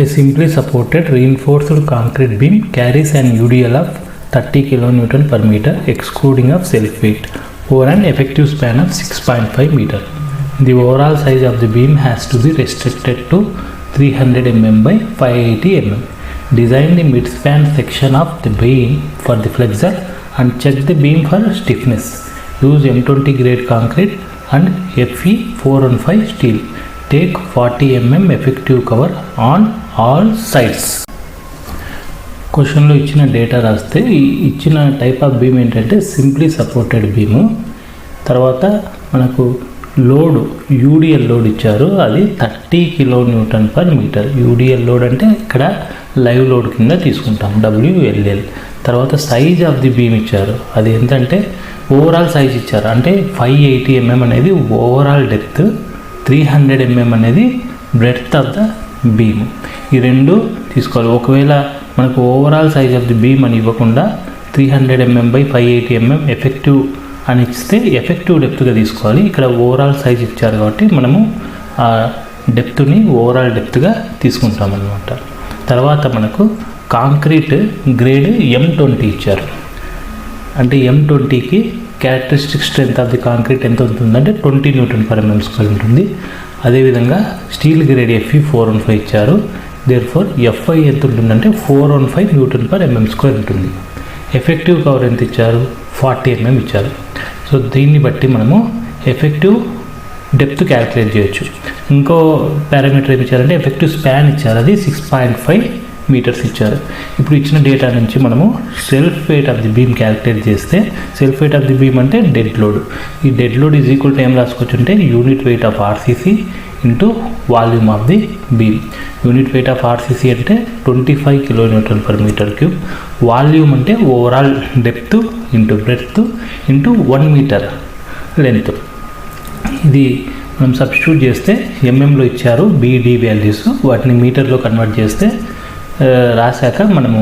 A simply supported reinforced concrete beam carries an UDL of 30 kN per meter excluding of self weight over an effective span of 6.5 meter. The overall size of the beam has to be restricted to 300 mm by 580 mm. Design the mid-span section of the beam for the flexure and check the beam for stiffness. Use M20 grade concrete and Fe 415 steel. Take 40 mm effective cover on all sides. క్వశ్చన్లో ఇచ్చిన data రాస్తే ఇచ్చిన type of beam ఏంటంటే simply supported beam. తర్వాత మనకు load UDL load ఇచ్చారు, అది 30 kN per meter. UDL load అంటే ఇక్కడ లైవ్ లోడ్ కింద తీసుకుంటాం, WLL. తర్వాత సైజ్ ఆఫ్ ది బీమ్ ఇచ్చారు, అది ఎంతంటే ఓవరాల్ సైజ్ ఇచ్చారు, అంటే 580 mm అనేది ఓవరాల్ డెప్త్, 300 mm అనేది బ్రెడ్త్ ఆఫ్ ద బీమ్. ఈ రెండు తీసుకోవాలి. ఒకవేళ మనకు overall size of the beam అని ఇవ్వకుండా 300 mm by 580 mm ఎఫెక్టివ్ అని ఇస్తే ఎఫెక్టివ్ డెప్త్గా తీసుకోవాలి. ఇక్కడ ఓవరాల్ సైజ్ ఇచ్చారు కాబట్టి మనము ఆ డెప్త్ని ఓవరాల్ డెప్త్గా తీసుకుంటాం అన్నమాట. తర్వాత మనకు కాంక్రీట్ గ్రేడ్ M20 ఇచ్చారు, అంటే M20కి characteristic strength of the concrete ఎంత ఉంటుందంటే 20 Nm/mm² ఉంటుంది. అదేవిధంగా స్టీల్ గ్రేడ్ Fe 415 ఇచ్చారు, దేర్ఫోర్ Fi ఎంత ఉంటుందంటే 415 Nm/mm² ఉంటుంది. ఎఫెక్టివ్ కవర్ ఎంత ఇచ్చారు, 40 mm ఇచ్చారు. సో దీన్ని బట్టి మనము ఎఫెక్టివ్ డెప్త్ క్యాలిక్యులేట్ చేయొచ్చు. ఇంకో పారామీటర్ ఏమి ఇచ్చారంటే ఎఫెక్టివ్ స్పాన్ ఇచ్చారు, అది 6.5 మీటర్స్ ఇచ్చారు. ఇప్పుడు ఇచ్చిన డేటా నుంచి మనము self weight of the beam calculate చేస్తే, self weight of the beam అంటే డెడ్ లోడ్. ఈ dead load is equal to ఏం రాసుకోవచ్చు అంటే unit weight of RCC into volume of the beam. Unit weight of RCC అంటే 25 kN/m³. Volume అంటే overall depth into breadth into 1 metre length. ఇది మనం substitute చేస్తే ఎంఎంలో ఇచ్చారు BD వాల్యూస్, వాటిని మీటర్లో కన్వర్ట్ చేస్తే రాశాక మనము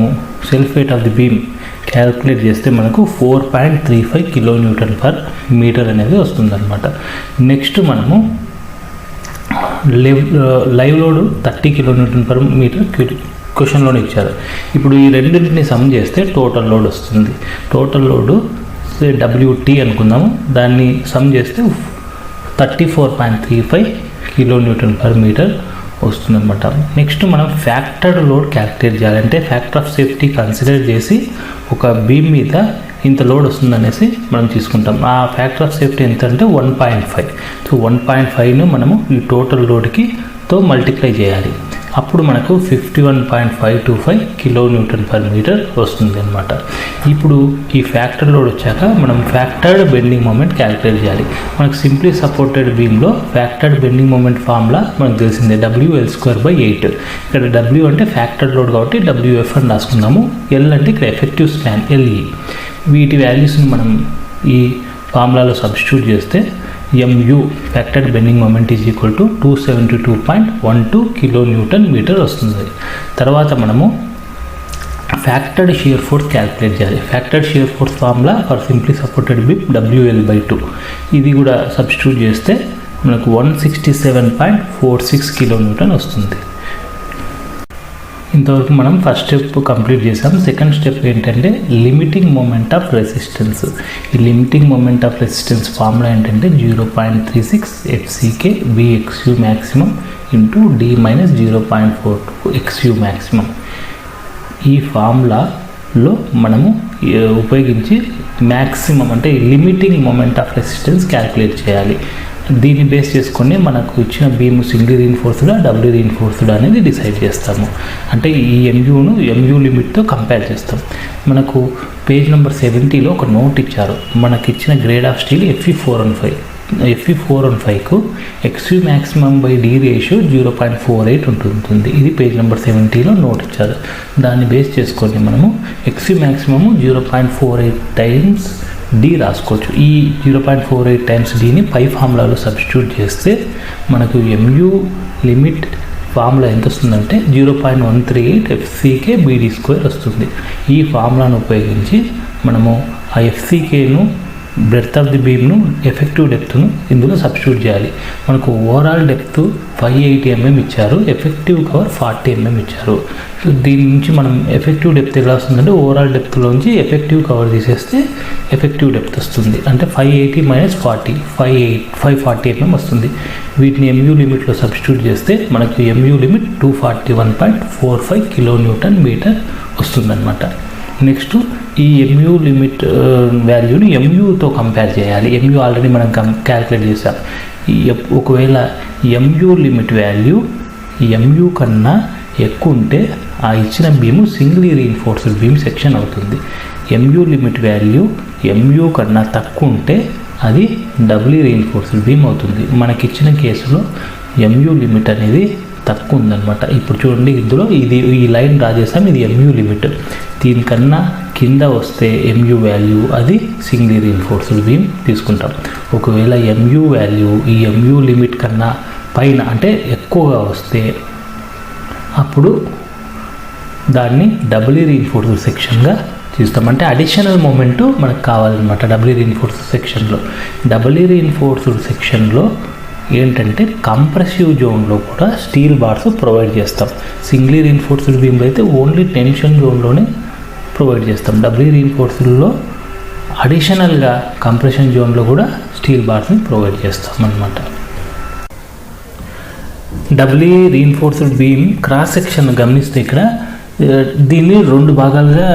self weight of the beam calculate చేస్తే మనకు 4.35 kN/m అనేది వస్తుందన్నమాట. నెక్స్ట్ మనము లైవ్ లోడ్ 30 kN/m క్వశ్చన్లోనే ఇచ్చారు. ఇప్పుడు ఈ రెండింటిని సమ్ చేస్తే టోటల్ లోడ్ వస్తుంది. టోటల్ లోడ్ WT అనుకుందాము, దాన్ని సమ్ చేస్తే 34.35 kN/m వస్తుందన్నమాట. నెక్స్ట్ మనం ఫ్యాక్టర్డ్ లోడ్ క్యాలిక్యులేట్ చేయాలంటే ఫ్యాక్టర్ ఆఫ్ సేఫ్టీ కన్సిడర్ చేసి ఒక బీమ్ మీద ఇంత లోడ్ వస్తుందనేసి మనం తీసుకుంటాం. ఆ ఫ్యాక్టర్ ఆఫ్ సేఫ్టీ ఎంత అంటే 1.5. సో 1.5ను మనము ఈ టోటల్ లోడ్కి తో మల్టిప్లై చేయాలి, అప్పుడు మనకు 51.525 kN/m వస్తుంది అనమాట. ఇప్పుడు ఈ ఫ్యాక్టర్ లోడ్ వచ్చాక మనం ఫ్యాక్టర్డ్ బెండింగ్ మూమెంట్ క్యాలిక్యులేట్ చేయాలి. మనకు సింప్లీ సపోర్టెడ్ బీమ్లో ఫ్యాక్టర్డ్ బెండింగ్ మూమెంట్ ఫార్ములా మనకు తెలిసిందే, WL²/8. ఇక్కడ W అంటే ఫ్యాక్టర్డ్ లోడ్ కాబట్టి WF అని రాసుకున్నాము. L అంటే ఇక్కడ ఎఫెక్టివ్ స్పాన్ LE. వీటి వాల్యూస్ని మనం ఈ ఫార్ములాలో సబ్స్టిట్యూట్ చేస్తే MU factored bending moment is equal to 272.12 kN/m వస్తుంది. తర్వాత మనము ఫ్యాక్టర్డ్ షియర్ ఫోర్స్ క్యాలిక్యులేట్ చేయాలి. Factored shear force formula for simply supported beam WL/2. ఇది కూడా సబ్స్టిట్యూట్ చేస్తే మనకు 167.46 kN వస్తుంది. ఇంతవరకు మనం ఫస్ట్ స్టెప్ కంప్లీట్ చేసాం. సెకండ్ స్టెప్ ఏంటంటే లిమిటింగ్ మూమెంట్ ఆఫ్ రెసిస్టెన్స్. ఈ limiting moment of resistance formula ఏంటంటే 0.36 FCK BXU maximum into D - 0.42 XU maximum. ఈ ఫార్ములాలో మనము ఉపయోగించి మ్యాక్సిమం అంటే limiting moment of resistance calculate చేయాలి. దీన్ని బేస్ చేసుకొని మనకు ఇచ్చిన బీమ్ సింగిల్ రీఇన్ఫోర్స్డా డబుల్ రీఇన్ఫోర్స్డా అనేది డిసైడ్ చేస్తాము. అంటే ఈ MU లిమిట్తో కంపేర్ చేస్తాం. మనకు పేజ్ నెంబర్ 70లో ఒక నోట్ ఇచ్చారు, మనకి ఇచ్చిన grade of steel Fe 415కు XU maximum by D ratio 0.48 ఉంటుంది. ఇది పేజ్ నెంబర్ 70లో నోట్ ఇచ్చారు. దాన్ని బేస్ చేసుకొని మనము XU మ్యాక్సిమము 0.48 టైమ్స్ D రాసుకోవచ్చు. ఈ 0.48 టైమ్స్ Dని పై ఫార్ములాలో సబ్స్టిట్యూట్ చేస్తే మనకు MU లిమిట్ ఫార్ములా ఎంత వస్తుందంటే 0.138 FCK BD² వస్తుంది. ఈ ఫార్ములాను ఉపయోగించి మనము ఆ FCKను బ్రెడ్త్ ఆఫ్ ది బీమ్ను ఎఫెక్టివ్ డెప్త్ను ఇందులో సబ్స్టిట్యూట్ చేయాలి. మనకు ఓవరాల్ డెప్త్ 580 mm ఇచ్చారు, ఎఫెక్టివ్ కవర్ 40 mm ఇచ్చారు. సో దీని నుంచి మనం ఎఫెక్టివ్ డెప్త్ ఎలా వస్తుందంటే ఓవరాల్ డెప్త్లోంచి ఎఫెక్టివ్ కవర్ తీసేస్తే ఎఫెక్టివ్ డెప్త్ వస్తుంది. అంటే 580 - 40 540 mm వస్తుంది. వీటిని MU లిమిట్లో సబ్స్టిట్యూట్ చేస్తే మనకు MU లిమిట్ 241.45 kN/m వస్తుందన్నమాట. నెక్స్ట్ ఈ MU లిమిట్ వాల్యూని MUతో కంపేర్ చేయాలి. MU ఆల్రెడీ మనం క్యాలిక్యులేట్ చేసాం. ఒకవేళ MU లిమిట్ వాల్యూ MU కన్నా ఎక్కువ ఉంటే ఆ ఇచ్చిన బీము సింగిలీ రీఇన్ఫోర్స్డ్ బీమ్ సెక్షన్ అవుతుంది. MU లిమిట్ వాల్యూ MU కన్నా తక్కువ ఉంటే అది డబ్లీ రీఇన్ఫోర్స్డ్ బీమ్ అవుతుంది. మనకిచ్చిన కేసులో MU లిమిట్ అనేది తక్కువ ఉందన్నమాట. ఇప్పుడు చూడండి, ఇందులో ఈ లైన్ డ్రా చేసాం, ఇది MU లిమిట్. దీనికన్నా కింద వస్తే MU వాల్యూ అది సింగిలీ రీఇన్ఫోర్స్డ్ బీమ్ తీసుకుంటాం. ఒకవేళ MU వాల్యూ ఈ MU లిమిట్ కన్నా పైన అంటే ఎక్కువగా వస్తే అప్పుడు దాన్ని డబ్లీ రీఇన్ఫోర్స్డ్ సెక్షన్గా చూస్తాం. అంటే అడిషనల్ మూమెంట్ మనకు కావాలన్నమాట డబ్లీ రీఇన్ఫోర్స్డ్ సెక్షన్లో. డబ్లీ రీఇన్ఫోర్స్డ్ సెక్షన్లో ఏంటంటే కంప్రెసివ్ జోన్లో కూడా స్టీల్ బార్స్ ప్రొవైడ్ చేస్తాం. సింగిలీ రీఇన్ఫోర్స్డ్ బీమ్లో అయితే ఓన్లీ టెన్షన్ జోన్లోనే ప్రొవైడ్ చేస్తాం. డబ్లీ రీఇన్ఫోర్స్డ్లో అడిషనల్గా కంప్రెషన్ జోన్లో కూడా స్టీల్ బార్స్ని ప్రొవైడ్ చేస్తాం అన్నమాట. Doubly reinforced beam cross section గమనిస్తే ఇక్కడ దీన్ని 2 భాగాలుగా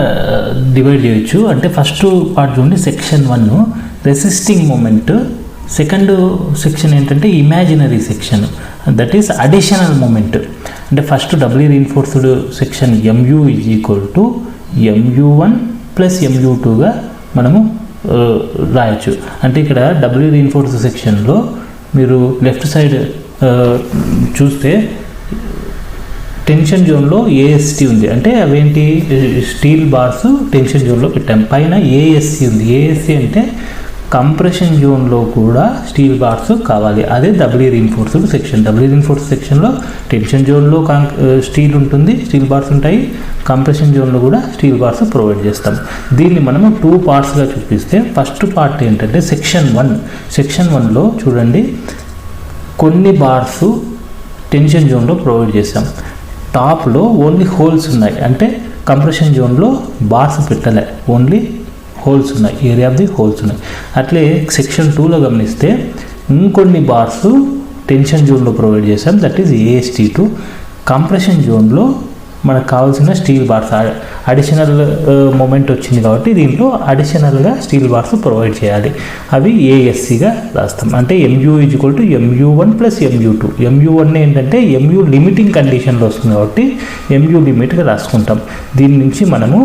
డివైడ్ చేయొచ్చు. అంటే ఫస్ట్ పార్ట్ చూడండి, section 1 resisting moment, second section ఏంటంటే imaginary section, that is additional moment. అంటే first doubly reinforced section MU = MU1 + MU2గా మనము రాయొచ్చు. అంటే ఇక్కడ డబ్లీ రీఇన్ఫోర్స్డ్ సెక్షన్లో మీరు లెఫ్ట్ సైడ్ చూస్తే టెన్షన్ జోన్లో AST ఉంది. అంటే అవేంటి, స్టీల్ బార్స్ టెన్షన్ జోన్లో పెట్టాం. పైన ASC ఉంది. ASC అంటే కంప్రెషన్ జోన్లో కూడా స్టీల్ బార్స్ కావాలి. అదే doubly reinforced section. Doubly reinforced సెక్షన్లో టెన్షన్ జోన్లో స్టీల్ ఉంటుంది, స్టీల్ బార్స్ ఉంటాయి. కంప్రెషన్ జోన్లో కూడా స్టీల్ బార్స్ ప్రొవైడ్ చేస్తాం. దీన్ని మనము 2 పార్ట్స్గా చూపిస్తే ఫస్ట్ పార్ట్ ఏంటంటే సెక్షన్ 1. సెక్షన్ 1లో చూడండి, కొన్ని బార్స్ టెన్షన్ జోన్లో ప్రొవైడ్ చేస్తాం. టాప్లో ఓన్లీ హోల్స్ ఉన్నాయి, అంటే కంప్రెషన్ జోన్లో బార్స్ పెట్టలే, ఓన్లీ హోల్స్ ఉన్నాయి, ఏరియా ఆఫ్ ది హోల్స్ ఉన్నాయి. అట్లే సెక్షన్ 2లో గమనిస్తే ఇంకొన్ని బార్స్ టెన్షన్ జోన్లో ప్రొవైడ్ చేసాం, దట్ ఈజ్ AST2. కంప్రెషన్ జోన్లో మనకు కావాల్సిన స్టీల్ బార్స్ అడిషనల్ మూమెంట్ వచ్చింది కాబట్టి దీంట్లో అడిషనల్గా స్టీల్ బార్స్ ప్రొవైడ్ చేయాలి. అవి ASCగా రాస్తాం. అంటే MU = MU1 + MU2. MU1 ఏంటంటే MU లిమిటింగ్ కండిషన్లో వస్తుంది కాబట్టి MU లిమిట్గా రాసుకుంటాం. దీని నుంచి మనము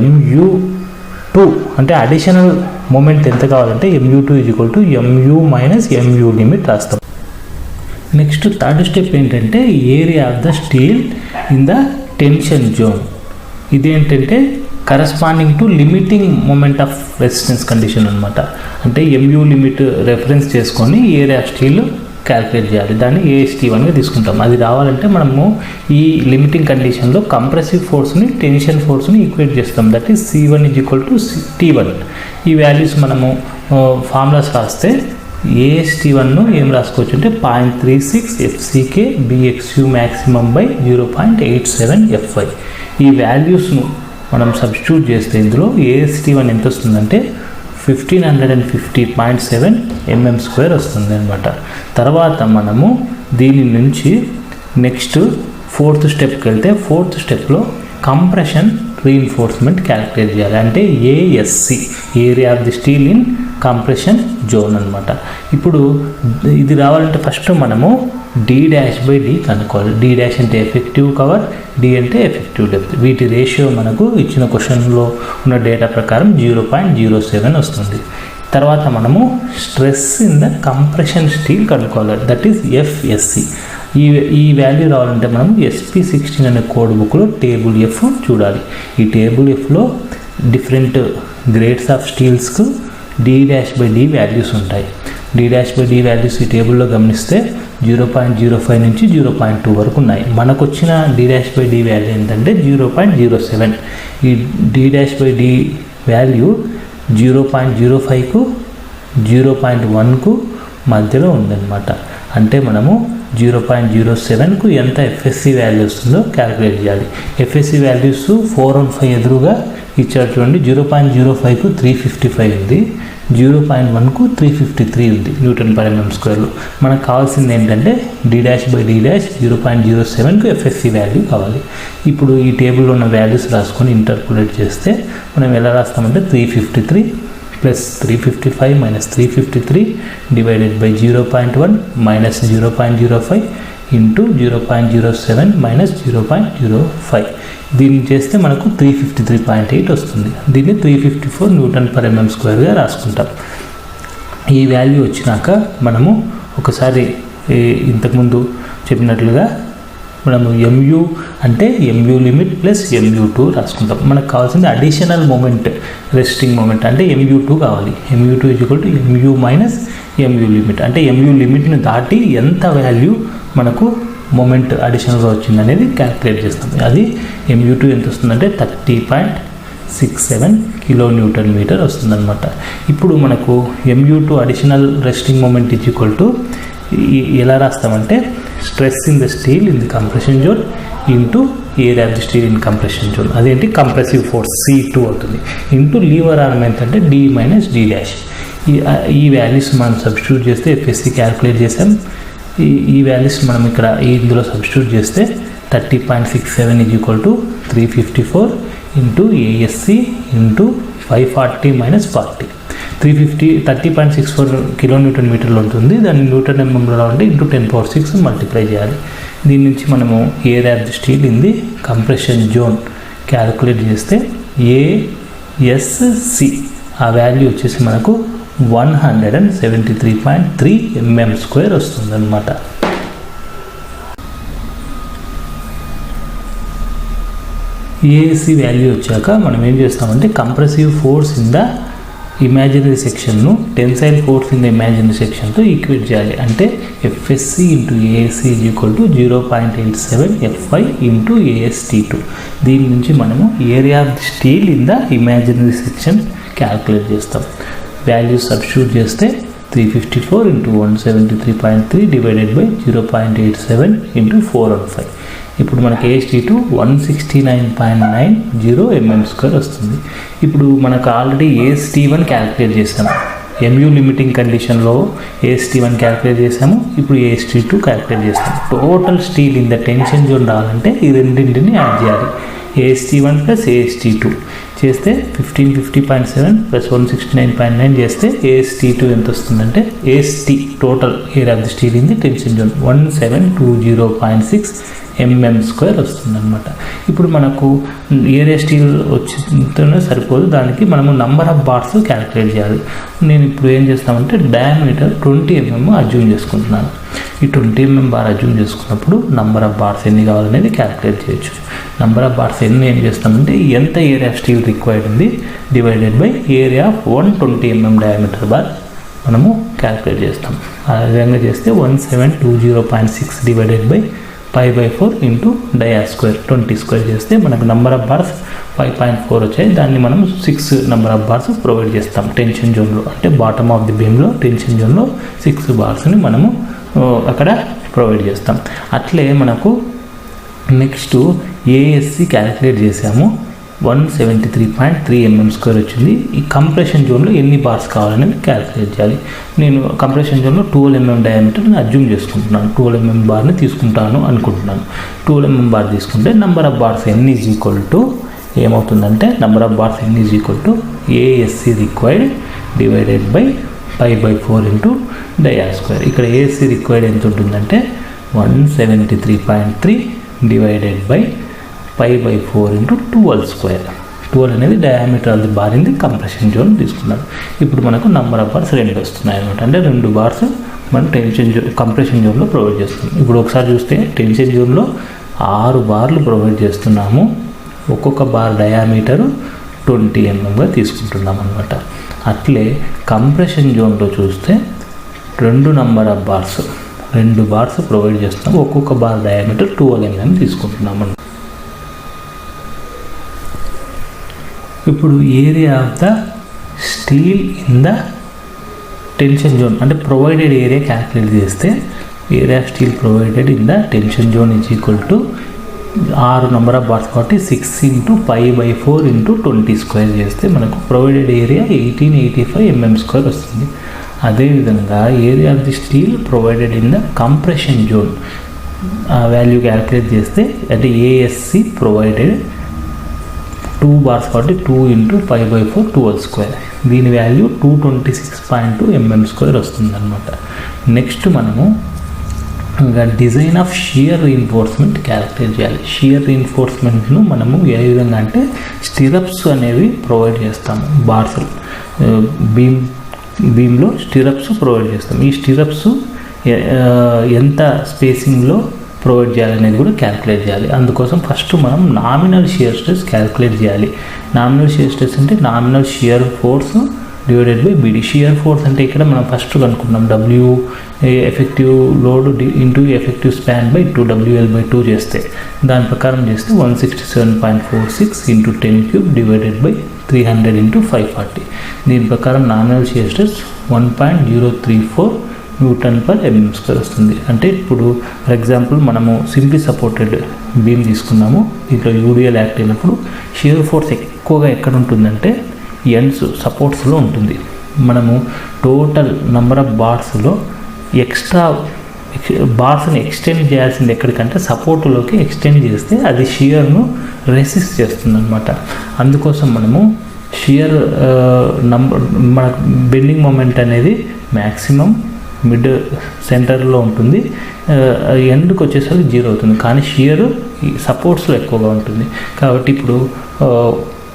MU2 అంటే అడిషనల్ మూమెంట్ ఎంత కావాలంటే MU2 = MU - MU లిమిట్ రాస్తాం. నెక్స్ట్ థర్డ్ స్టెప్ ఏంటంటే area of the steel in the tension zone. ఇదేంటంటే corresponding to limiting moment of resistance condition అనమాట. అంటే MU లిమిట్ రెఫరెన్స్ చేసుకొని ఏరియా ఆఫ్ స్టీల్ క్యాలిక్యులేట్ చేయాలి. దాన్ని AST1గా తీసుకుంటాం. అది రావాలంటే మనము ఈ లిమిటింగ్ కండిషన్లో కంప్రెసివ్ ఫోర్స్ని టెన్షన్ ఫోర్స్ని ఈక్వేట్ చేస్తాం. That is C1 = T1. ఈ వాల్యూస్ మనము ఫార్ములాస్ రాస్తే AST1 ఏం రాసుకోవచ్చు అంటే 0.36 FCK BXU maximum / 0.87 FY. ఈ వాల్యూస్ను మనం సబ్స్టిట్యూట్ చేస్తే ఇందులో AST1 ఎంత వస్తుందంటే 1550.7 mm² వస్తుంది అనమాట. తర్వాత మనము దీని నుంచి నెక్స్ట్ 4th స్టెప్కి వెళ్తే 4th స్టెప్లో కంప్రెషన్ రీఇన్ఫోర్స్మెంట్ క్యాలిక్యులేట్ చేయాలి. అంటే ASC, area of the steel in compression zone అనమాట. ఇప్పుడు ఇది రావాలంటే ఫస్ట్ మనము D'/D కనుక్కోవాలి. D' అంటే ఎఫెక్టివ్ కవర్, D అంటే ఎఫెక్టివ్ డెప్త్. వీటి రేషియో మనకు ఇచ్చిన క్వశ్చన్లో ఉన్న డేటా ప్రకారం 0.07 వస్తుంది. తర్వాత మనము stress in the compression steel కనుక్కోవాలి, దట్ ఈస్ FSC. ఈ వాల్యూ రావాలంటే మనం SP16 అనే కోడ్ బుక్లో టేబుల్ F చూడాలి. ఈ టేబుల్ Fలో డిఫరెంట్ గ్రేడ్స్ ఆఫ్ స్టీల్స్కు D'/D వాల్యూస్ ఉంటాయి. D'/D వాల్యూస్ ఈ టేబుల్లో గమనిస్తే 0.05 నుంచి 0.2 వరకు ఉన్నాయి. మనకు వచ్చిన D'/D వాల్యూ ఏంటంటే 0.07. ఈ D'/D వాల్యూ 0.05కు 0.1కు మధ్యలో ఉందన్నమాట. అంటే మనము 0.07కు ఎంత ఎఫ్ఎస్సి వాల్యూ వస్తుందో క్యాలిక్యులేట్ చేయాలి. ఎఫ్ఎస్సి వాల్యూస్ 415 ఎదురుగా ఇచ్చారు చూడండి. 0.05కు 355 ఉంది, 0.1కు 353 ఉంది Nm². మనకు కావాల్సింది ఏంటంటే d'/d' 0.07కు ఎఫ్ఎస్సి వాల్యూ కావాలి. ఇప్పుడు ఈ టేబుల్లో ఉన్న వాల్యూస్ రాసుకొని ఇంటర్పోలేట్ చేస్తే మనం ఎలా రాస్తామంటే 353 plus 355 minus 353 divided by 0.1 minus 0.05 into 0.07 minus 0.05. దీన్ని చేస్తే మనకు 353.8 వస్తుంది. దీన్ని 354 Nm²గా రాసుకుంటాం. ఈ వాల్యూ వచ్చినాక మనము ఒకసారి ఇంతకుముందు చెప్పినట్లుగా మనము MU అంటే MU లిమిట్ ప్లస్ MU2 రాసుకుంటాం. మనకు కావాల్సింది అడిషనల్ మూమెంట్, రెస్టింగ్ మూమెంట్ అంటే MU2 కావాలి. MU2 MU minus MU limit అంటే MU లిమిట్ని దాటి ఎంత వాల్యూ మనకు మూమెంట్ అడిషనల్గా వచ్చింది అనేది క్యాలిక్యులేట్ చేస్తాం. అది MU2 ఎంత వస్తుందంటే 30.67 kN వస్తుందన్నమాట. ఇప్పుడు మనకు MU2 అడిషనల్ రెస్టింగ్ మూమెంట్ ఎలా రాస్తామంటే stress in the steel in the compression zone into area of the steel in compression zone, అదేంటి కంప్రెసివ్ ఫోర్స్ C2 అవుతుంది, ఇంటూ లీవర్ ఆర్మ్ ఎంత అంటే D మైనస్ D'. ఈ వాల్యూస్ మనం సబ్స్టిట్యూట్ చేస్తే FSC calculate చేసాం. ఈ వాల్యూస్ మనం ఇక్కడ ఇందులో సబ్స్టిట్యూట్ చేస్తే 30.67 = 354 into ASC into 540 minus 40. 30.64 kN ఉంటుంది. దాన్ని Nm అంటే ఇంటూ 10⁶ మల్టిప్లై చేయాలి. దీని నుంచి మనము area of the steel in the compression zone calculate చేస్తే ASC ఆ వాల్యూ వచ్చేసి మనకు 173.3 mm² వస్తుంది అన్నమాట. ASC వాల్యూ వచ్చాక మనం ఏం చేస్తామంటే compressive force in the imaginary సెక్షన్ను tensile force in the imaginary సెక్షన్తో ఈక్వేట్ చేయాలి. అంటే FSC into ASC = 0.87 FI into AST2. దీని నుంచి మనము area of the steel in the imaginary section calculate చేస్తాం. వాల్యూస్ సబ్స్టిట్యూట్ చేస్తే 354 ఇంటూ 173.3 డివైడెడ్ బై 0.87 ఇంటూ 415. ఇప్పుడు మనకి AST2 169.90 mm² వస్తుంది. ఇప్పుడు మనకు ఆల్రెడీ AST1 క్యాలిక్యులేట్ చేసాము. MU లిమిటింగ్ కండిషన్లో AST1 క్యాలిక్యులేట్ చేసాము. ఇప్పుడు AST2 క్యాలిక్యులేట్ చేస్తాము. Total steel in the tension zone రావాలంటే ఈ రెండింటిని యాడ్ చేయాలి. AST1 ప్లస్ AST2 చేస్తే 1550.7 ప్లస్ 169.9 చేస్తే AST2 ఎంత వస్తుందంటే AST total area of the steel in the tension zone 1720.6 mm² వస్తుందన్నమాట. ఇప్పుడు మనకు ఏరియా స్టీల్ వచ్చితేనే సరిపోదు, దానికి మనము నంబర్ ఆఫ్ బార్స్ క్యాలిక్యులేట్ చేయాలి. నేను ఇప్పుడు ఏం చేస్తామంటే డయామీటర్ 20 mm అజ్యూమ్ చేసుకుంటున్నాను. ఈ 20 mm బార్ అజ్యూమ్ చేసుకున్నప్పుడు నంబర్ ఆఫ్ బార్స్ ఎన్ని కావాలనేది క్యాలిక్యులేట్ చేయొచ్చు. నంబర్ ఆఫ్ బార్స్ ఎన్ని ఏం చేస్తామంటే ఎంత ఏరియా ఆఫ్ స్టీల్ రిక్వైర్డ్ ఉంది divided by area of 120 mm diameter bar మనము క్యాలిక్యులేట్ చేస్తాం. ఆ విధంగా చేస్తే 1720.6 డివైడెడ్ బై π/4 ఇంటూ డయా² 20² చేస్తే మనకు నంబర్ ఆఫ్ బార్స్ 5.4 వచ్చాయి. దాన్ని మనం 6 నంబర్ ఆఫ్ బార్స్ ప్రొవైడ్ చేస్తాం టెన్షన్ జోన్లో. అంటే బాటమ్ ఆఫ్ ది బీమ్లో టెన్షన్ జోన్లో 6 బార్స్ని మనము అక్కడ ప్రొవైడ్ చేస్తాం. అట్లే మనకు నెక్స్ట్ ASC క్యాలిక్యులేట్ చేసాము. 173.3 mm² వచ్చింది. ఈ కంప్రెషన్ జోన్లో ఎన్ని బార్స్ కావాలనేది క్యాలిక్యులేట్ చేయాలి. నేను కంప్రెషన్ జోన్లో 12 mm డయామీటర్ని అజ్యూమ్ చేసుకుంటున్నాను. 12 mm బార్ని తీసుకుంటాను అనుకుంటున్నాను. 12 mm బార్ తీసుకుంటే నంబర్ ఆఫ్ బార్స్ n ఏమవుతుందంటే number of bars n ASC required divided by π/4 into dia. ఇక్కడ ASC రిక్వైర్డ్ ఎంత ఉంటుందంటే 173.3 డివైడెడ్ బై π/4 ఇంటూ 12². 12 అనేది diameter of the bar in the compression zone తీసుకున్నాను. ఇప్పుడు మనకు నంబర్ ఆఫ్ బార్స్ 2 వస్తున్నాయి అనమాట. అంటే 2 బార్స్ మనం కంప్రెషన్ జోన్లో ప్రొవైడ్ చేస్తున్నాం. ఇప్పుడు ఒకసారి చూస్తే టెన్షన్ జోన్లో 6 బార్లు ప్రొవైడ్ చేస్తున్నాము. ఒక్కొక్క బార్ డయామీటరు 20 mm తీసుకుంటున్నాం అనమాట. అట్లే కంప్రెషన్ జోన్లో చూస్తే 2 number of bars 2 bars provide చేస్తున్నాం. ఒక్కొక్క బార్ డయామీటర్ 12 mm తీసుకుంటున్నాం అనమాట. ఇప్పుడు area of the steel in the tension zone అంటే ప్రొవైడెడ్ ఏరియా క్యాలిక్యులేట్ చేస్తే area of steel provided in the tension zone is equal to 6 number of bars కాబట్టి 6 × π/4 × 20 square చేస్తే మనకు ప్రొవైడెడ్ ఏరియా 1885 mm² వస్తుంది. అదేవిధంగా area of the steel provided in the compression zone ఆ value calculate చేస్తే అంటే ASC provided 2 bars కాబట్టి 2 × π/4 12². దీని వాల్యూ 226.2 mm² వస్తుంది అనమాట. నెక్స్ట్ మనము ఇంకా design of shear reinforcement calculate చేయాలి. షియర్ రీఇన్ఫోర్స్మెంట్ను మనము ఏ విధంగా అంటే స్టిరప్స్ అనేవి ప్రొవైడ్ చేస్తాము. బార్స్ బీమ్లో స్టిరప్స్ ప్రొవైడ్ చేస్తాం. ఈ స్టిరప్స్ ఎంత స్పేసింగ్లో ప్రొవైడ్ చేయాలనేది కూడా క్యాలిక్యులేట్ చేయాలి. అందుకోసం ఫస్ట్ మనం నామినల్ షియర్ స్ట్రెస్ క్యాలిక్యులేట్ చేయాలి. నామినల్ షియర్ స్ట్రెస్ అంటే nominal shear force divided by BD. Shear force అంటే ఇక్కడ మనం ఫస్ట్ కనుక్కున్నాం W effective load into effective span by 2 WL/2 చేస్తే దాని ప్రకారం చేస్తే 167.46 × 10³ డివైడెడ్ బై 300 × 540. దీని ప్రకారం నామినల్ షియర్ స్ట్రెస్ 1.034 N/mm² వస్తుంది. అంటే ఇప్పుడు ఫర్ ఎగ్జాంపుల్ మనము సింప్లీ సపోర్టెడ్ బీమ్ తీసుకున్నాము. దీంట్లో యూడిఎల్ యాక్ట్ అయినప్పుడు షియర్ ఫోర్స్ ఎక్కువగా ఎక్కడ ఉంటుందంటే ఎండ్స్ సపోర్ట్స్లో ఉంటుంది. మనము టోటల్ నెంబర్ ఆఫ్ బార్స్లో ఎక్స్ట్రా బార్స్ని ఎక్స్టెండ్ చేయాల్సింది ఎక్కడికంటే సపోర్టులోకి ఎక్స్టెండ్ చేస్తే అది షియర్ను రెసిస్ట్ చేస్తుంది అనమాట. అందుకోసం మనము షియర్ మనకు బెండింగ్ మూమెంట్ అనేది మ్యాక్సిమం మిడ్ సెంటర్లో ఉంటుంది, ఎండ్కి వచ్చేసరికి 0 అవుతుంది. కానీ షియర్ సపోర్ట్స్లో ఎక్కువగా ఉంటుంది. కాబట్టి ఇప్పుడు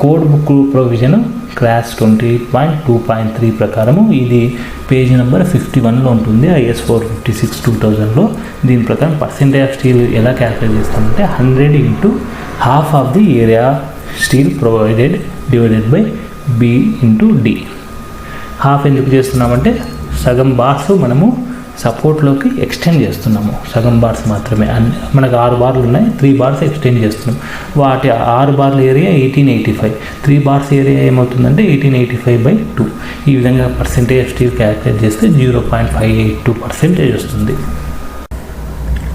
కోడ్ బుక్ ప్రొవిజన్ క్లాస్ 20.2.3 ప్రకారము ఇది పేజ్ నెంబర్ 51లో ఉంటుంది IS 456/2000లో. దీని ప్రకారం పర్సెంటేజ్ ఆఫ్ స్టీల్ ఎలా క్యాలిక్యులేట్ చేస్తామంటే 100 × half of the area steel provided divided by B × D. Half ఎందుకు చేస్తున్నామంటే సగం బార్స్ మనము సపోర్ట్లోకి ఎక్స్టెండ్ చేస్తున్నాము. సగం బార్స్ మాత్రమే. మనకు 6 బార్లు ఉన్నాయి, 3 బార్స్ ఎక్స్టెండ్ చేస్తున్నాం. వాటి 6 బార్ల ఏరియా 1885. 3 బార్స్ ఏరియా ఏమవుతుందంటే 1885/2. ఈ విధంగా పర్సెంటేజ్ ఆఫ్ స్టీల్ క్యాలిక్యులేట్ చేస్తే 0.582% వస్తుంది.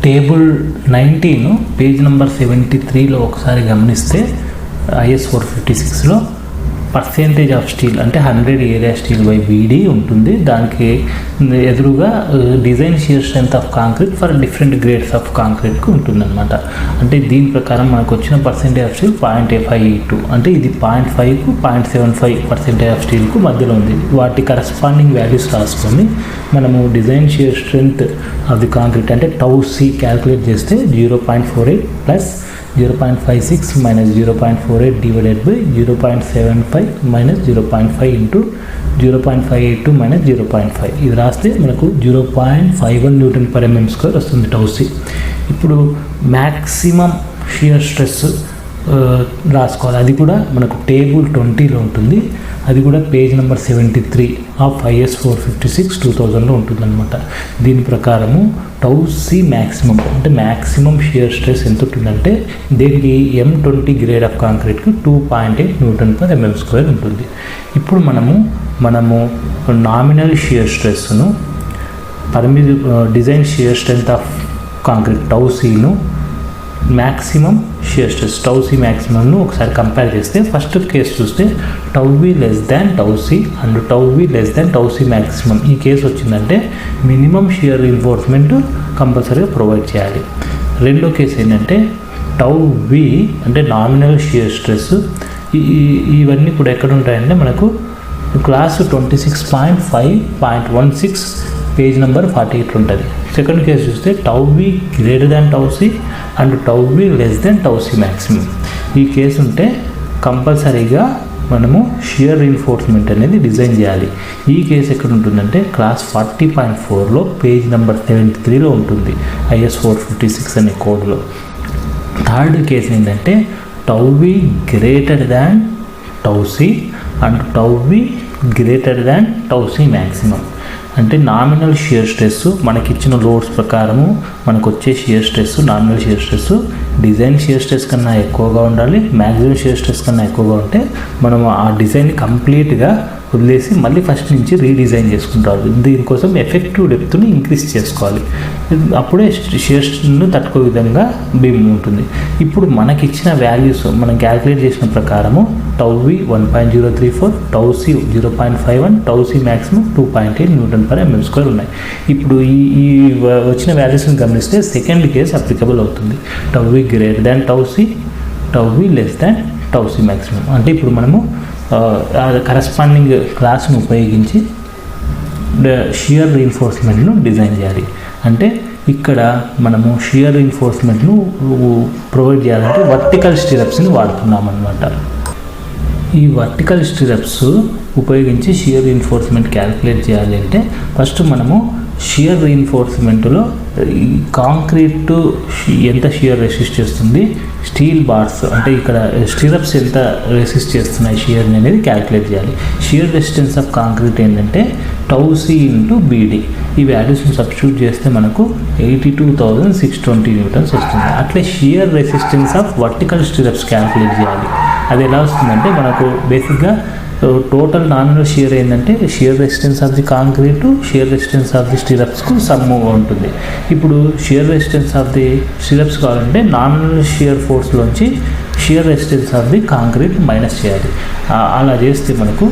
టేబుల్ 19 పేజ్ నెంబర్ 73లో ఒకసారి గమనిస్తే IS 456లో పర్సెంటేజ్ ఆఫ్ స్టీల్ అంటే 100 ఏరియా స్టీల్ బై BD ఉంటుంది. దానికి ఎదురుగా design shear strength of concrete for different grades of కాంక్రీట్కి ఉంటుందన్నమాట. అంటే దీని ప్రకారం మనకు వచ్చిన పర్సెంటేజ్ ఆఫ్ స్టీల్ 0.582. అంటే ఇది 0.5కు 0.75% ఆఫ్ స్టీల్కు మధ్యలో ఉంది. వాటి కరస్పాండింగ్ వాల్యూస్ రాసుకొని మనము design shear strength of the concrete అంటే τC క్యాలిక్యులేట్ చేస్తే 0.48 ప్లస్ 0.56 - 0.48 డివైడెడ్ బై 0.75 - 0.5 × 0.582 - 0.5. ఇది రాస్తే మనకు 0.51 Nm/mm² వస్తుంది τC. ఇప్పుడు మ్యాక్సిమం షియర్ స్ట్రెస్ రాసుకోవాలి. అది కూడా మనకు టేబుల్ 20లో ఉంటుంది. అది కూడా పేజ్ నెంబర్ 73 ఆఫ్ IS 456/2000లో ఉంటుందన్నమాట. దీని ప్రకారము τC మ్యాక్సిమం అంటే మ్యాక్సిమం షియర్ స్ట్రెస్ ఎంత ఉంటుందంటే దీనికి M20 గ్రేడ్ ఆఫ్ కాంక్రీట్కి 2.8 Nm/mm² ఉంటుంది. ఇప్పుడు మనము నామినల్ షియర్ స్ట్రెస్ను design shear strength of concrete τCను మ్యాక్సిమం షియర్ స్ట్రెస్ τC మ్యాక్సిమంను ఒకసారి కంపేర్ చేస్తే ఫస్ట్ కేసు చూస్తే τV less than τC and τV less than τC maximum. ఈ కేసు వచ్చిందంటే మినిమం షియర్ రీఇన్ఫోర్స్మెంట్ కంపల్సరీగా ప్రొవైడ్ చేయాలి. రెండో కేసు ఏంటంటే τV అంటే నామినల్ షియర్ స్ట్రెస్. ఇవన్నీ కూడా ఎక్కడ ఉంటాయంటే మనకు క్లాస్ 26.5.16 పేజ్ నెంబర్ 48 ఉంటుంది. సెకండ్ కేసు చూస్తే τV greater than τC and τV less than τC maximum. ఈ కేసు ఉంటే కంపల్సరీగా మనము షియర్ రీఇన్ఫోర్స్మెంట్ అనేది డిజైన్ చేయాలి. ఈ కేసు ఎక్కడ ఉంటుందంటే క్లాస్ 40.4లో పేజ్ నెంబర్ 73లో ఉంటుంది IS 456 అనే కోడ్లో. థర్డ్ కేసు ఏంటంటే τV greater than τC and τV greater than τC maximum. అంటే నామినల్ షియర్ స్ట్రెస్ మనకిచ్చిన లోడ్స్ ప్రకారము మనకు వచ్చే shear stress nominal shear stress design shear stress కన్నా ఎక్కువగా ఉండాలి. మ్యాక్సిమం షియర్ స్ట్రెస్ కన్నా ఎక్కువగా ఉంటే మనం ఆ డిజైన్ని కంప్లీట్గా వదిలేసి మళ్ళీ ఫస్ట్ నుంచి రీడిజైన్ చేసుకుంటారు. దీనికోసం ఎఫెక్టివ్ డెప్త్ని ఇంక్రీజ్ చేసుకోవాలి, అప్పుడే షియర్స్ను తట్టుకో విధంగా బీమ్ ఉంటుంది. ఇప్పుడు మనకి ఇచ్చిన వాల్యూస్ మనం క్యాలిక్యులేట్ చేసిన ప్రకారము టౌవి 1.034, టౌసి 0.51, టౌసి మ్యాక్సిమం 2.8 Nm/mm² ఉన్నాయి. ఇప్పుడు ఈ వచ్చిన వాల్యూస్ని గమనిస్తే సెకండ్ కేస్ అప్లికబుల్ అవుతుంది. Tau V greater than tau C, tau V less than tau C maximum. అంటే ఇప్పుడు మనము కరస్పాండింగ్ క్లాస్ను ఉపయోగించి షియర్ రీఎన్ఫోర్స్మెంట్ను డిజైన్ చేయాలి. అంటే ఇక్కడ మనము షియర్ రీఎన్ఫోర్స్మెంట్ను ప్రొవైడ్ చేయాలంటే వర్టికల్ స్టిరప్స్ని వాడుతున్నాం అన్నమాట. ఈ వర్టికల్ స్టిరప్స్ ఉపయోగించి షియర్ రీఎన్ఫోర్స్మెంట్ క్యాలిక్యులేట్ చేయాలి అంటే ఫస్ట్ మనము షియర్ రీఎన్ఫోర్స్మెంట్లో ఈ కాంక్రీట్ ఎంత షియర్ రెసిస్ట్ చేస్తుంది, స్టీల్ బార్స్ అంటే ఇక్కడ స్టిరప్స్ ఎంత రెసిస్ట్ చేస్తున్నాయి షియర్ని అనేది క్యాలిక్యులేట్ చేయాలి. షియర్ రెసిస్టెన్స్ ఆఫ్ కాంక్రీట్ ఏంటంటే టౌసి ఇంటూ బీడీ. ఈ వాల్యూస్ని సబ్స్టిట్యూట్ చేస్తే మనకు 82,620 Newtons వస్తుంది. అట్లే shear resistance of vertical stirrups calculate చేయాలి. అది ఎలా వస్తుందంటే మనకు బేసిక్గా టోటల్ నామినల్ షియర్ ఏంటంటే shear resistance of the concrete, shear resistance of the స్టిరప్స్కు సమ్ముగా ఉంటుంది. ఇప్పుడు shear resistance of the stirrups కావాలంటే నామినల్ షియర్ ఫోర్స్లోంచి shear resistance of the concrete minus చేయాలి. అలా చేస్తే మనకు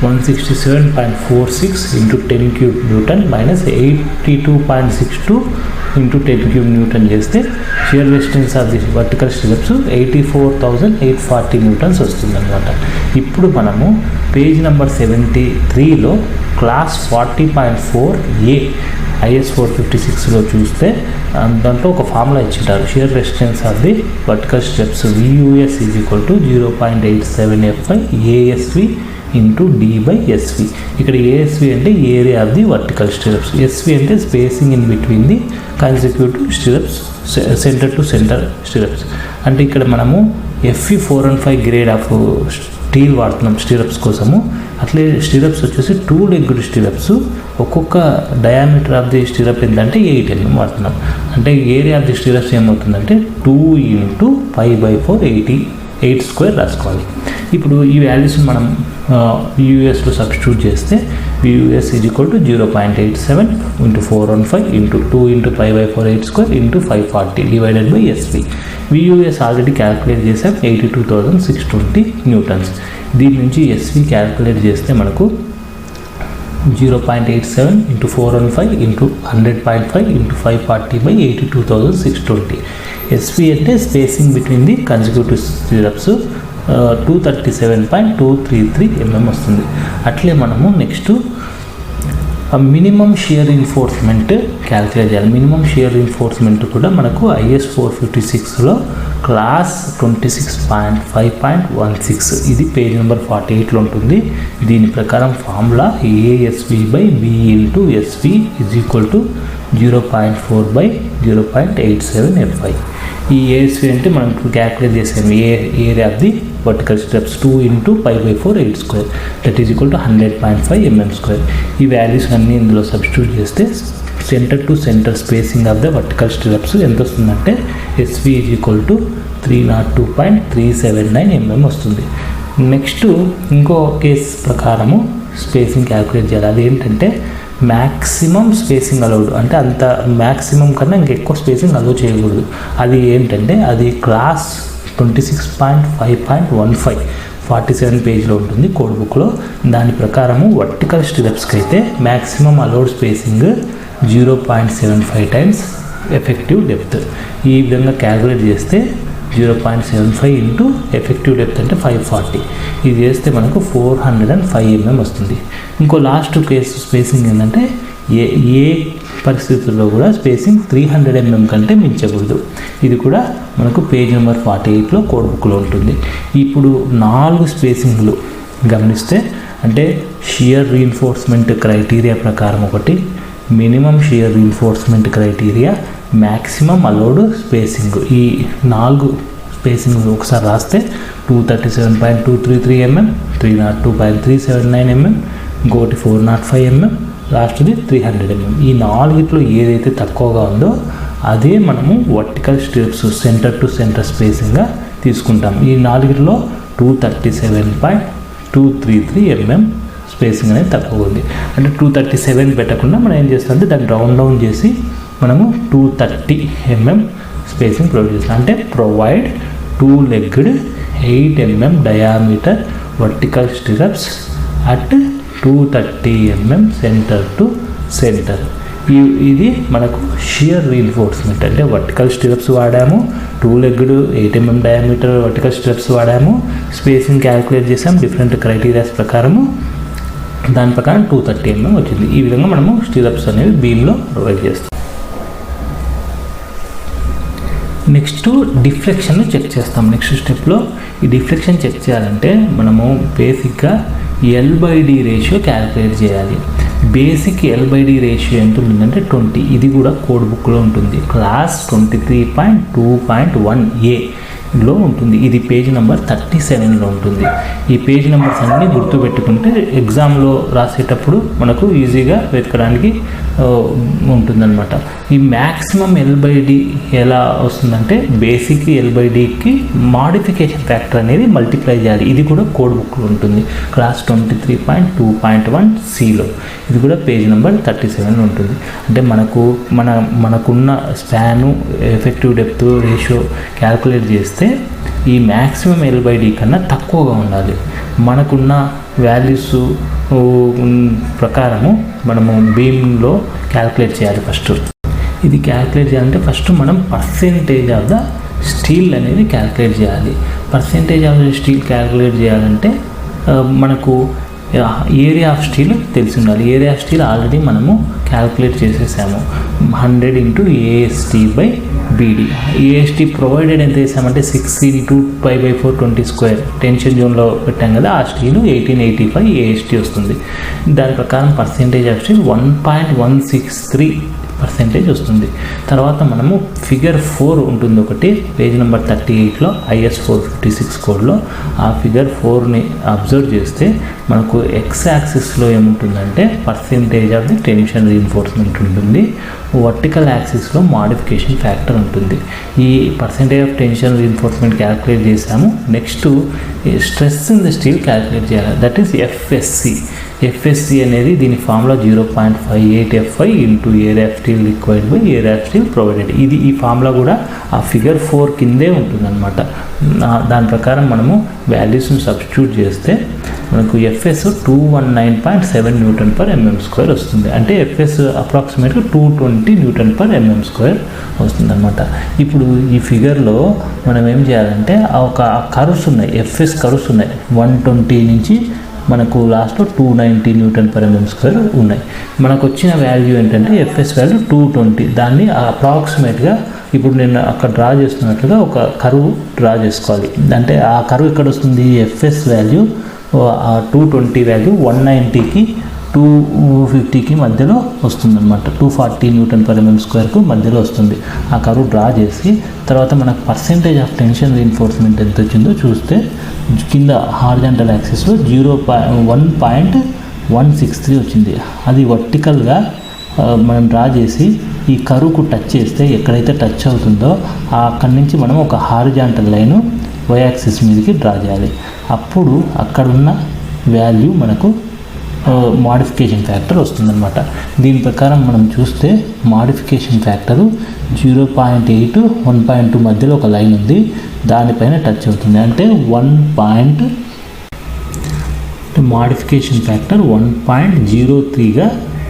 167.46 × 10³ N మైనస్ 82.62 × 10³ N చేస్తే shear resistance of the vertical stirrups 84,840 Newtons వస్తుంది అనమాట. ఇప్పుడు మనము పేజ్ నెంబర్ 73లో క్లాస్ 40.4A IS 456లో చూస్తే దాంట్లో ఒక ఫార్ములా ఇచ్చింటారు. Shear resistance of the vertical stirrups VUS = 0.87 ASV × D/SV. ఇక్కడ ASV అంటే area of the vertical stirrups, SV అంటే spacing in between the consecutive stirrups, centre to centre stirrups. అంటే ఇక్కడ మనము FE 415 గ్రేడ్ ఆఫ్ స్టీల్ వాడుతున్నాం stirrups కోసము. అట్లే stirrups వచ్చేసి 2 లెగ్డ్ స్టిరప్స్, ఒక్కొక్క డయామీటర్ ఆఫ్ ది స్టిరప్ ఏంటంటే 8 mm వాడుతున్నాం. అంటే ఏరియా ఆఫ్ ది స్టిరప్స్ ఏమవుతుందంటే 2 × π/4 88² రాసుకోవాలి. ఇప్పుడు ఈ వాల్యూస్ని మనం VUSలో సబ్స్టిట్యూట్ చేస్తే VUS = 0.87 × 415 × 2 × π/4 8² × 540 /SV. VUS already calculate చేసాం 82,620 Newtons. దీని నుంచి SV క్యాలిక్యులేట్ చేస్తే మనకు 0.87 × 415 × 100.5 × 540 /82,620. SV అంటే spacing between the consecutive stirrups 237.233 mm వస్తుంది. అట్లే మనము next minimum shear reinforcement calculate చేయాలి. మినిమం షియర్ రీఎన్ఫోర్స్మెంట్ కూడా మనకు IS 456లో క్లాస్ 26.5.16 ఇది పేజ్ నెంబర్ 48లో ఉంటుంది. దీని ప్రకారం ఫార్ములా ASV/B × SV = 0.4/0.87 FI. ఈ ASV అంటే మనం క్యాలిక్యులేట్ చేసాము area of the vertical stirrups 2 × π/4 8² that is equal to 100.5 mm². ఈ వాల్యూస్ అన్నీ ఇందులో సబ్స్టిట్యూట్ చేస్తే centre to centre spacing of the vertical stirrups ఎంత వస్తుందంటే SV = 302.379 mm వస్తుంది. నెక్స్ట్ ఇంకో కేస్ ప్రకారము స్పేసింగ్ క్యాలిక్యులేట్ చేయాలి. అది ఏంటంటే మ్యాక్సిమం స్పేసింగ్ అలౌడ్, అంటే అంత మ్యాక్సిమం కన్నా ఇంకెక్కువ స్పేసింగ్ అలౌ చేయకూడదు. అది ఏంటంటే అది క్లాస్ 26.5.15 47 పేజ్లో ఉంటుంది కోడ్ బుక్లో. దాని ప్రకారము వర్టికల్ స్టిరప్స్కి అయితే maximum allowed spacing 0.75 times effective depth. ఈ విధంగా క్యాలిక్యులేట్ చేస్తే 0.75 × ఎఫెక్టివ్ డెప్త్ అంటే 540. ఇది చేస్తే మనకు 405 mm వస్తుంది. ఇంకో లాస్ట్ కేసు స్పేసింగ్ ఏంటంటే ఏ పరిస్థితుల్లో కూడా స్పేసింగ్ 300 mm కంటే మించకూడదు. ఇది కూడా మనకు పేజ్ నెంబర్ 48లో కోడ్ బుక్లో ఉంటుంది. ఇప్పుడు 4 స్పేసింగ్లు గమనిస్తే అంటే షియర్ రీఎన్ఫోర్స్మెంట్ క్రైటీరియా ప్రకారం ఒకటి, minimum shear reinforcement criteria, maximum allowed spacing, ఈ 4 స్పేసింగ్ ఒకసారి రాస్తే 237.233 mm, 302.379 mm, ఇంకోటి 405 mm, లాస్ట్ది 300 mm. ఈ 4ట్లో ఏదైతే తక్కువగా ఉందో అదే మనము vertical stirrups centre to centre స్పేసింగ్గా తీసుకుంటాం. ఈ 4ట్లో 237.233 mm స్పేసింగ్ అనేది తక్కువ ఉంది. అంటే 237 పెట్టకుండా మనం ఏం చేస్తామంటే దాన్ని రౌండ్ డౌన్ చేసి మనము 230 mm స్పేసింగ్ ప్రొవైడ్ చేస్తాం. అంటే provide 2-legged 8 mm diameter vertical stirrups at 230 mm centre to centre. ఇది మనకు షియర్ రీఇన్ఫోర్స్మెంట్. అంటే వర్టికల్ స్టిరప్స్ వాడాము, 2-legged 8 mm diameter vertical stirrups వాడాము, స్పేసింగ్ క్యాలిక్యులేట్ చేసాము డిఫరెంట్ క్రైటీరియాస్ ప్రకారము. దాని ప్రకారం 230 mm వచ్చింది. ఈ విధంగా మనము స్టిరప్స్ అనేవి బీమ్లో ప్రొవైడ్ చేస్తాం. నెక్స్ట్ డిఫ్లెక్షన్ చెక్ చేస్తాం. నెక్స్ట్ స్టెప్లో ఈ డిఫ్లెక్షన్ చెక్ చేయాలంటే మనము బేసిక్గా L/D రేషియో క్యాలిక్యులేట్ చేయాలి. బేసిక్ L/D రేషియో ఎంత ఉంటుందంటే 20. ఇది కూడా కోడ్ బుక్లో ఉంటుంది. క్లాస్ 23.2.1a ఉంటుంది. ఇది పేజ్ నెంబర్ 37లో ఉంటుంది. ఈ పేజ్ నెంబర్స్ అన్నీ గుర్తుపెట్టుకుంటే ఎగ్జామ్లో రాసేటప్పుడు మనకు ఈజీగా వెతకడానికి ఉంటుందన్నమాట. ఈ మ్యాక్సిమం L/D ఎలా వస్తుందంటే బేసిక్ L/Dకి మాడిఫికేషన్ ఫ్యాక్టర్ అనేది మల్టిప్లై చేయాలి. ఇది కూడా కోడ్ బుక్లో ఉంటుంది. క్లాస్ 23.2.1cలో ఇది కూడా పేజ్ నెంబర్ 37 ఉంటుంది. అంటే మనకున్న span effective depth ratio calculate చేస్తే ఈ మ్యాక్సిమం L/D కన్నా తక్కువగా ఉండాలి. మనకున్న వాల్యూస్ ప్రకారము మనము బీమ్లో క్యాల్కులేట్ చేయాలి. ఫస్ట్ ఇది క్యాల్కులేట్ చేయాలంటే ఫస్ట్ మనం పర్సెంటేజ్ ఆఫ్ ద స్టీల్ అనేది క్యాల్కులేట్ చేయాలి. Percentage of the steel calculate చేయాలంటే మనకు ఏరియా ఆఫ్ స్టీల్ తెలిసి ఉండాలి. ఏరియా ఆఫ్ స్టీల్ ఆల్రెడీ మనము క్యాల్కులేట్ చేసేసాము. 100 × AST/BD. AST ప్రొవైడెడ్ ఎంత చేసామంటే 6 × π/4 20² టెన్షన్ జోన్లో పెట్టాం కదా, ఆ స్టీల్ 1885 AST వస్తుంది. దాని ప్రకారం పర్సెంటేజ్ ఆఫ్ స్టీల్ 1.163% వస్తుంది. తర్వాత మనము ఫిగర్ 4 ఉంటుంది ఒకటి పేజ్ నెంబర్ 38లో IS 456 కోడ్లో. ఆ ఫిగర్ 4ని అబ్జర్వ్ చేస్తే మనకు ఎక్స్ యాక్సిస్లో ఏముంటుందంటే percentage of the tension reinforcement ఉంటుంది. వర్టికల్ యాక్సిస్లో మాడిఫికేషన్ ఫ్యాక్టర్ ఉంటుంది. ఈ percentage of tension reinforcement calculate చేసాము. Next stress in the steel calculate చేయాలి. దట్ ఈస్ FSC అనేది దీని formula 0.58 FI × area of steel required by area of steel provided. ఈ formula కూడా ఆ ఫిగర్ 4 కిందే ఉంటుందన్నమాట. దాని ప్రకారం మనము వాల్యూస్ని సబ్స్టిట్యూట్ చేస్తే మనకు FS 219.7 Nm/mm² వస్తుంది. అంటే FS అప్రాక్సిమేట్గా 220 Nm/mm² వస్తుందన్నమాట. ఇప్పుడు ఈ ఫిగర్లో మనం ఏం చేయాలంటే ఒక కర్వ్స్ ఉన్నాయి, FS కర్వ్స్ ఉన్నాయి. 120 నుంచి మనకు లాస్ట్లో 290 Nm/mm² ఉన్నాయి. మనకు వచ్చిన వాల్యూ ఏంటంటే FS వాల్యూ 220. దాన్ని అప్రాక్సిమేట్గా ఇప్పుడు నేను అక్కడ డ్రా చేస్తున్నట్లుగా ఒక కర్వ్ డ్రా చేసుకోవాలి. అంటే ఆ కర్వ్ ఎక్కడ వస్తుంది? FS వాల్యూ 220 వాల్యూ 190కి 250కి మధ్యలో వస్తుందన్నమాట. 240 Nm/mm² మధ్యలో వస్తుంది. ఆ కర్వ్ డ్రా చేసి తర్వాత మనకు పర్సెంటేజ్ ఆఫ్ టెన్షన్ రీఇన్ఫోర్స్మెంట్ ఎంత వచ్చిందో చూస్తే కింద హారిజాంటల్ యాక్సిస్లో 1.163 వచ్చింది. అది వర్టికల్గా మనం డ్రా చేసి ఈ కరువుకు టచ్ చేస్తే ఎక్కడైతే టచ్ అవుతుందో అక్కడి నుంచి మనం ఒక హారిజాంటల్ లైను వై యాక్సిస్ మీదకి డ్రా చేయాలి. అప్పుడు అక్కడున్న వాల్యూ మనకు మాడిఫికేషన్ ఫ్యాక్టర్ వస్తుందన్నమాట. దీని ప్రకారం మనం చూస్తే మాడిఫికేషన్ ఫ్యాక్టరు 0.8 1.2 మధ్యలో ఒక లైన్ ఉంది, దానిపైన టచ్ అవుతుంది. అంటే మాడిఫికేషన్ ఫ్యాక్టర్ 1.03గా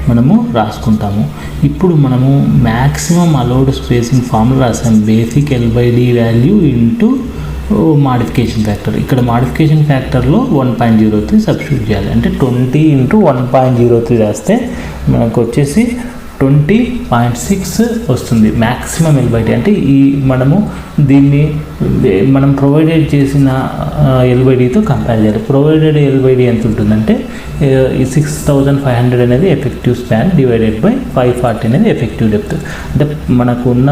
మనము రాసుకుంటాము. ఇప్పుడు మనము మ్యాక్సిమం అలౌడ్ స్పేసింగ్ ఫార్ములా రాసాం. Basic L/D value into modification factor. ఇక్కడ మాడిఫికేషన్ ఫ్యాక్టర్లో 1.03 సబ్స్టిట్యూట్ చేయాలి. అంటే 20 × 1.03 రాస్తే మనకు వచ్చేసి 20.6 వస్తుంది మ్యాక్సిమం L/D. అంటే మనము దీన్ని మనం ప్రొవైడెడ్ చేసిన L/Dతో కంపేర్ చేయాలి. ప్రొవైడెడ్ L/D ఎంత ఉంటుందంటే 6500 అనేది ఎఫెక్టివ్ స్పాన్ డివైడెడ్ బై 540 అనేది ఎఫెక్టివ్ డెప్త్. అంటే మనకు ఉన్న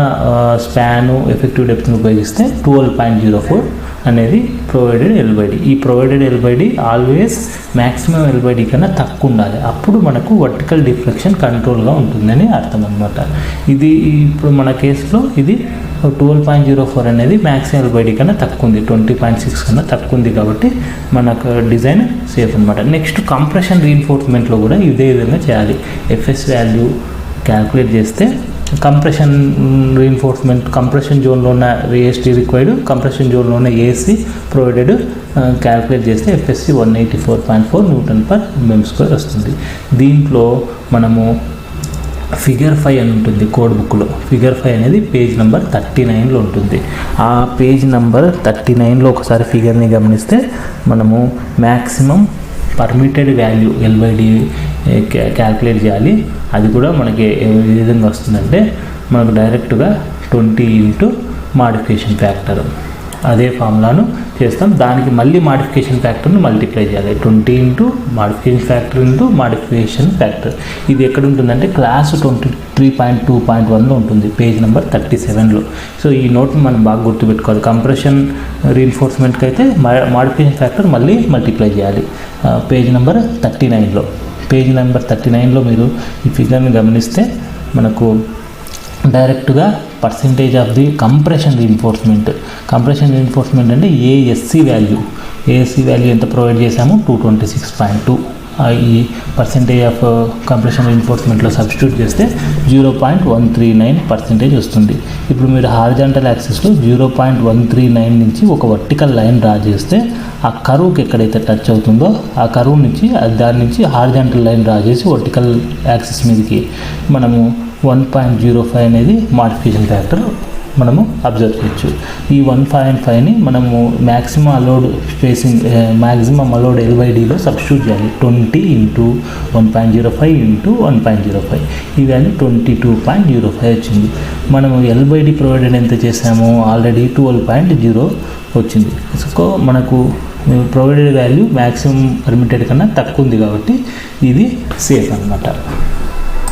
స్పాను ఎఫెక్టివ్ డెప్త్ని ఉపయోగిస్తే 12.04 అనేది ప్రొవైడెడ్ ఎల్బైడి. ఈ ప్రొవైడెడ్ ఎల్బైడి ఆల్వేస్ మ్యాక్సిమం ఎల్బైడి కన్నా తక్కువ ఉండాలి. అప్పుడు మనకు వర్టికల్ డిఫ్లెక్షన్ కంట్రోల్గా ఉంటుందని అర్థం అనమాట. ఇది ఇప్పుడు మన కేసులో ఇది 12.04 అనేది మ్యాక్సిమం ఎల్బైడి కన్నా తక్కువ ఉంది, 20.6 కన్నా తక్కువ ఉంది కాబట్టి మనకు డిజైన్ సేఫ్ అనమాట. నెక్స్ట్ కంప్రెషన్ రీఇన్ఫోర్స్మెంట్లో కూడా ఇదే విధంగా చేయాలి. ఎఫ్ఎస్ వాల్యూ క్యాల్కులేట్ చేస్తే కంప్రెషన్ రీఇన్ఫోర్స్మెంట్ కంప్రెషన్ జోన్లో ఉన్న ఏఎస్టీ రిక్వైర్డ్, కంప్రెషన్ జోన్లో ఉన్న ఏసీ ప్రొవైడెడ్ క్యాల్కులేట్ చేస్తే ఎఫ్ఎస్సి 184.4 Nm² వస్తుంది. దీంట్లో మనము ఫిగర్ 5 అని ఉంటుంది కోడ్ బుక్లో. ఫిగర్ 5 అనేది పేజ్ నెంబర్ 39లో ఉంటుంది. ఆ పేజ్ నెంబర్ 39లో ఒకసారి ఫిగర్ని గమనిస్తే మనము మ్యాక్సిమం పర్మిటెడ్ వాల్యూ ఎల్బైడి క్యాల్కులేట్ చేయాలి. అది కూడా మనకి ఏ విధంగా వస్తుందంటే మనకు డైరెక్ట్గా 20 ఇంటూ మాడిఫికేషన్ ఫ్యాక్టర్, అదే ఫార్ములాను చేస్తాం. దానికి మళ్ళీ మాడిఫికేషన్ ఫ్యాక్టర్ను మల్టిప్లై చేయాలి. 20 into modification factor into modification factor. ఇది ఎక్కడ ఉంటుందంటే క్లాస్ 23.2.1లో ఉంటుంది, పేజ్ నెంబర్ 37లో. సో ఈ నోట్ని మనం బాగా గుర్తుపెట్టుకోవాలి. కంప్రెషన్ రీఇన్ఫోర్స్మెంట్కి అయితే మాడిఫికేషన్ ఫ్యాక్టర్ మళ్ళీ మల్టిప్లై చేయాలి. పేజ్ నెంబర్ 39లో, పేజ్ నెంబర్ 39లో మీరు ఈ ఫిగర్ని గమనిస్తే మనకు డైరెక్ట్గా percentage of the compression reinforcement అంటే ఏఎస్సి వాల్యూ ఎంత ప్రొవైడ్ చేసాము, 226.2. ఈ పర్సెంటేజ్ ఆఫ్ కంప్రెషన్ రీఇన్ఫోర్స్మెంట్లో సబ్స్టిట్యూట్ చేస్తే 0.139% వస్తుంది. ఇప్పుడు మీరు హారిజాంటల్ యాక్సిస్లో 0.139 నుంచి ఒక వర్టికల్ లైన్ డ్రా చేస్తే ఆ కరువుకి ఎక్కడైతే టచ్ అవుతుందో ఆ కరువు నుంచి దాని నుంచి హారిజాంటల్ లైన్ డ్రా చేసి వర్టికల్ యాక్సిస్ మీదకి మనము 1.05 అనేది మాడిఫికేషన్ ఫ్యాక్టర్ మనము అబ్జర్వ్ చేయొచ్చు. ఈ 1.5ని మనము maximum allowed spacing maximum allowed ఎల్బైడిలో సబ్స్టిట్యూట్ చేయాలి. 20 ఇంటూ 1.05 ఇంటూ 1.05, ఈ వాల్యూ 22.05 వచ్చింది. మనము ఎల్బైడి ప్రొవైడెడ్ ఎంత చేసాము, ఆల్రెడీ 12.0 వచ్చింది. సో మనకు ప్రొవైడెడ్ వాల్యూ మ్యాక్సిమం పర్మిటెడ్ కన్నా తక్కువ ఉంది కాబట్టి ఇది సేఫ్ అన్నమాట.